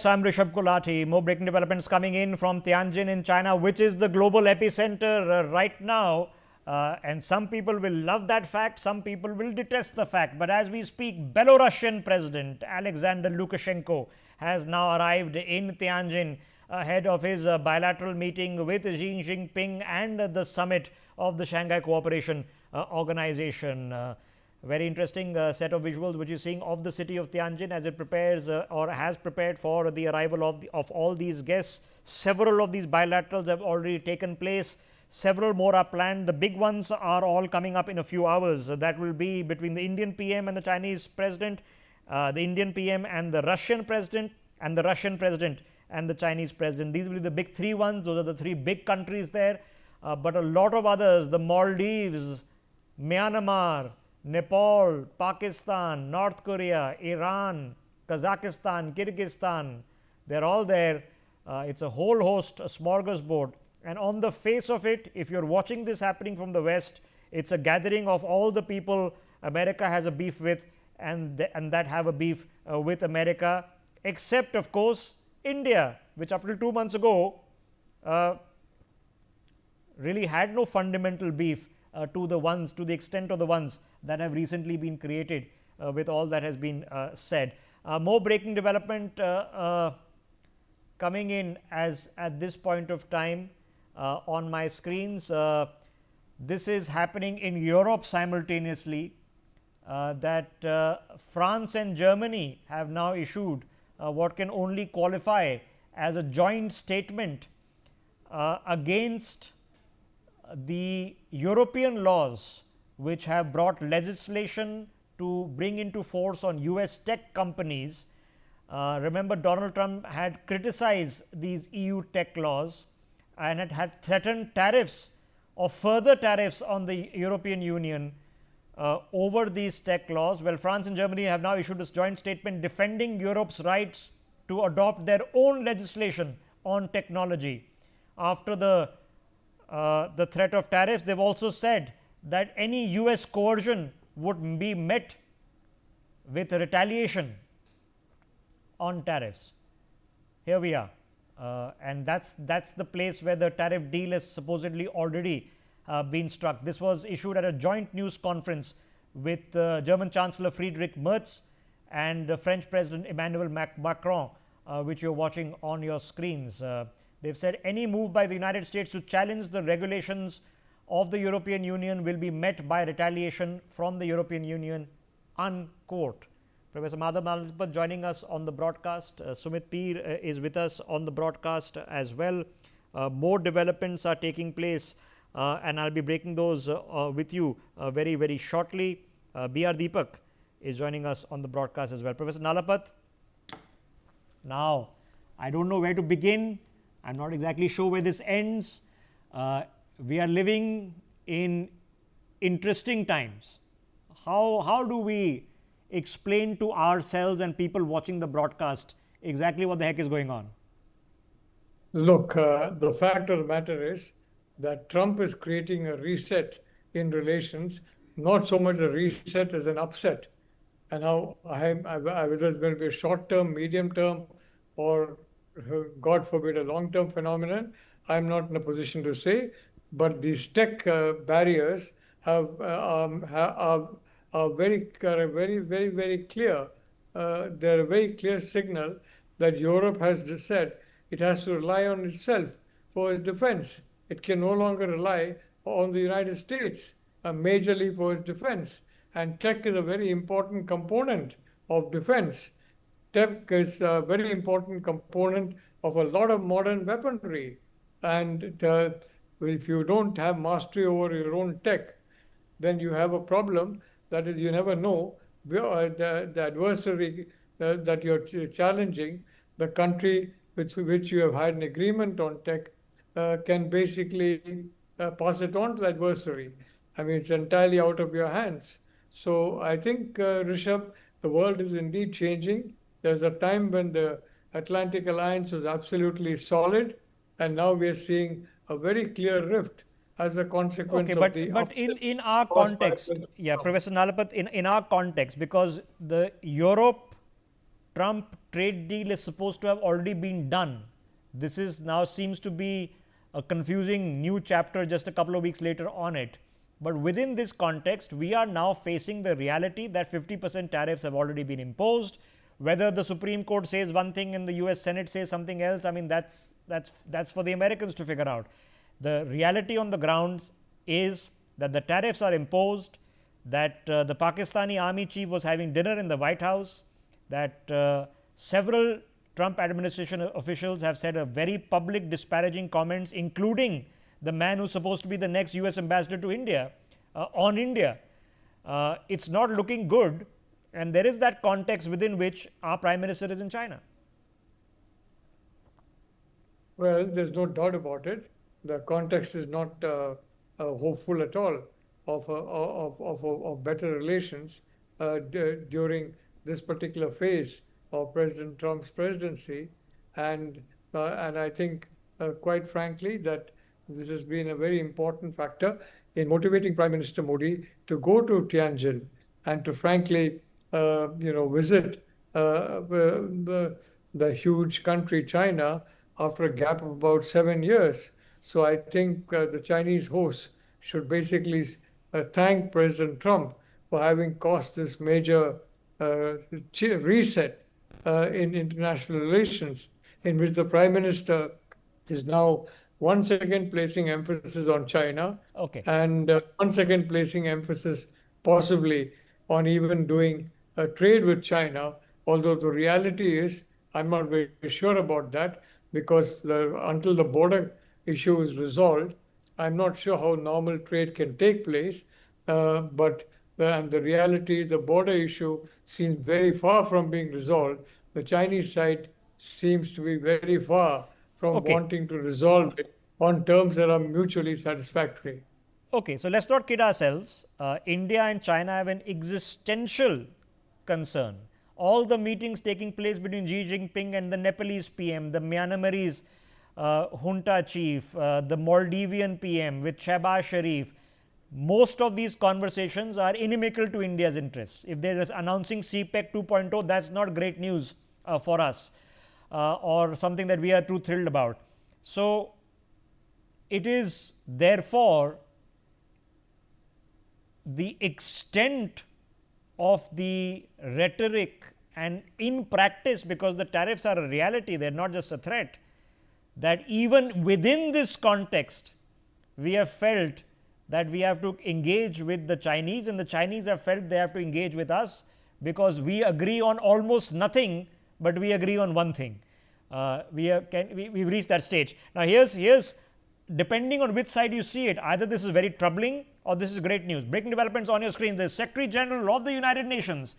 I'm Rishabh Kulati. More breaking developments coming in from Tianjin in China, which is the global epicenter right now. And some people will love that fact, some people will detest the fact. But as we speak, Belarusian President Alexander Lukashenko has now arrived in Tianjin ahead of his bilateral meeting with Xi Jinping and the summit of the Shanghai Cooperation Organization. Very interesting set of visuals which you're seeing of the city of Tianjin as it prepares or has prepared for the arrival of all these guests. Several of these bilaterals have already taken place. Several more are planned. The big ones are all coming up in a few hours. That will be between the Indian PM and the Chinese president, the Indian PM and the Russian president, and the Russian president and the Chinese president. These will be the big three ones. Those are the three big countries there. But a lot of others, the Maldives, Myanmar, Nepal, Pakistan, North Korea, Iran, Kazakhstan, Kyrgyzstan, they're all there. It's a whole host, a smorgasbord. And on the face of it, if you're watching this happening from the West, it's a gathering of all the people America has a beef with and that have a beef with America, except, of course, India, which up till 2 months ago really had no fundamental beef to the extent of the ones that have recently been created with all that has been said. More breaking development coming in as at this point of time on my screens. This is happening in Europe simultaneously, that France and Germany have now issued what can only qualify as a joint statement against the European laws which have brought legislation to bring into force on US tech companies. Remember, Donald Trump had criticized these EU tech laws and had threatened tariffs or further tariffs on the European Union over these tech laws. Well, France and Germany have now issued this joint statement defending Europe's rights to adopt their own legislation on technology. After the threat of tariffs, they've also said that any US coercion would be met with retaliation on tariffs. Here we are, and that's the place where the tariff deal has supposedly already been struck. This was issued at a joint news conference with German Chancellor Friedrich Merz and French President Emmanuel Macron, which you're watching on your screens. They've said any move by the United States to challenge the regulations of the European Union will be met by retaliation from the European Union, unquote. Professor Madhav Nalapat joining us on the broadcast. Sumit Peer is with us on the broadcast as well. More developments are taking place and I'll be breaking those with you very, very shortly. B.R. Deepak is joining us on the broadcast as well. Professor Nalapat, now I don't know where to begin. I'm not exactly sure where this ends. We are living in interesting times. How do we explain to ourselves and people watching the broadcast exactly what the heck is going on? Look, the fact of the matter is that Trump is creating a reset in relations, not so much a reset as an upset. And now, whether it's going to be a short term, medium term, or God forbid, a long term phenomenon, I'm not in a position to say. But these tech barriers are very, very clear. They're a very clear signal that Europe has just said it has to rely on itself for its defense. It can no longer rely on the United States majorly for its defense. And tech is a very important component of defense. Tech is a very important component of a lot of modern weaponry. And if you don't have mastery over your own tech, then you have a problem. That is, you never know the adversary that you're challenging, the country with which you have had an agreement on tech, can basically pass it on to the adversary. I mean, it's entirely out of your hands. So I think, Rishabh, the world is indeed changing. There's a time when the Atlantic Alliance was absolutely solid, and now we are seeing a very clear rift as a consequence of the... But in our context, Professor Nalapat, in our context, because the Europe Trump trade deal is supposed to have already been done. This is now seems to be a confusing new chapter just a couple of weeks later on it. But within this context, we are now facing the reality that 50% tariffs have already been imposed. Whether the Supreme Court says one thing and the US Senate says something else, I mean, that's for the Americans to figure out. The reality on the ground is that the tariffs are imposed, that the Pakistani army chief was having dinner in the White House, that several Trump administration officials have said a very public disparaging comments, including the man who's supposed to be the next US ambassador to India, on India. It's not looking good, and there is that context within which our Prime Minister is in China. Well, there's no doubt about it. The context is not hopeful at all of better relations during this particular phase of President Trump's presidency, and I think, quite frankly, that this has been a very important factor in motivating Prime Minister Modi to go to Tianjin and to frankly, visit the huge country China after a gap of about 7 years. So I think the Chinese host should basically thank President Trump for having caused this major reset in international relations, in which the Prime Minister is now once again placing emphasis on China, Okay. and once again placing emphasis possibly on even doing trade with China, although the reality is, I'm not very sure about that, because until the border issue is resolved, I'm not sure how normal trade can take place. And the reality, the border issue seems very far from being resolved. The Chinese side seems to be very far from wanting to resolve it on terms that are mutually satisfactory. Okay, so let's not kid ourselves. India and China have an existential concern. All the meetings taking place between Xi Jinping and the Nepalese PM, the Myanmarese junta chief, the Maldivian PM with Shehbaz Sharif, most of these conversations are inimical to India's interests. If they are announcing CPEC 2.0, that's not great news for us, or something that we are too thrilled about. So it is therefore the extent of the rhetoric, and in practice, because the tariffs are a reality, they are not just a threat, that even within this context, we have felt that we have to engage with the Chinese, and the Chinese have felt they have to engage with us, because we agree on almost nothing, but we agree on one thing. We've reached that stage. Now, here's depending on which side you see it, either this is very troubling or this is great news. Breaking developments on your screen. The Secretary General of the United Nations